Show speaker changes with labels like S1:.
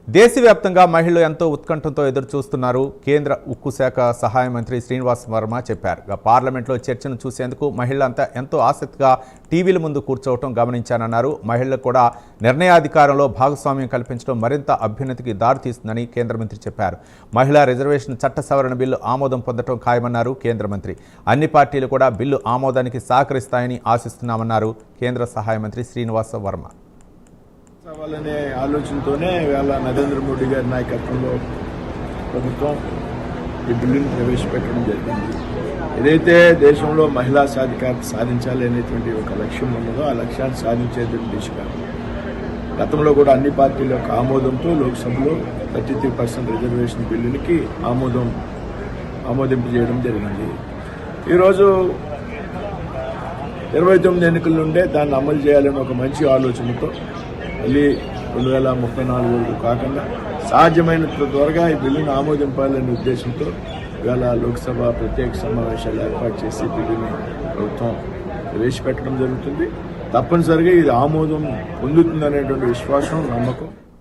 S1: దేశవ్యాప్తంగా మహిళలు ఎంతో ఉత్కంఠంతో ఎదురు చూస్తున్నారు. కేంద్ర ఉక్కు శాఖ సహాయ మంత్రి శ్రీనివాస్ వర్మ చెప్పారు. పార్లమెంట్లో చర్చను చూసేందుకు మహిళలంతా ఎంతో ఆసక్తిగా టీవీల ముందు కూర్చోవటం గమనించానన్నారు. మహిళలకు కూడా నిర్ణయాధికారంలో భాగస్వామ్యం కల్పించడం మరింత అభ్యున్నతికి దారితీస్తుందని కేంద్ర మంత్రి చెప్పారు. మహిళా రిజర్వేషన్ చట్ట సవరణ బిల్లు ఆమోదం పొందడం ఖాయమన్నారు కేంద్ర మంత్రి. అన్ని పార్టీలు కూడా బిల్లు ఆమోదానికి సహకరిస్తాయని ఆశిస్తున్నామన్నారు కేంద్ర సహాయ మంత్రి శ్రీనివాస్ వర్మ.
S2: సవాలనే ఆలోచనతోనే ఇవాళ నరేంద్ర మోడీ గారి నాయకత్వంలో ప్రభుత్వం ఈ బిల్లును ప్రవేశపెట్టడం జరిగింది. ఏదైతే దేశంలో మహిళా సాధికారత సాధించాలి అనేటువంటి ఒక లక్ష్యం ఉన్నదో ఆ లక్ష్యాన్ని సాధించేటువంటి దిశగా గతంలో కూడా అన్ని పార్టీల యొక్క ఆమోదంతో లోక్సభలో 33% రిజర్వేషన్ బిల్లులకి ఆమోదింపు చేయడం జరిగింది. ఈరోజు 29 ఎన్నికల నుండే దాన్ని అమలు చేయాలని ఒక మంచి ఆలోచనతో మళ్ళీ 2034 వరకు కాకుండా సాధ్యమైనంత త్వరగా ఈ బిల్లును ఆమోదింపాలనే ఉద్దేశంతో ఇవాళ లోక్సభ ప్రత్యేక సమావేశాలు ఏర్పాటు చేసి బిల్లుని ప్రభుత్వం ప్రవేశపెట్టడం జరుగుతుంది. తప్పనిసరిగా ఇది ఆమోదం పొందుతుందనేటువంటి విశ్వాసం, నమ్మకం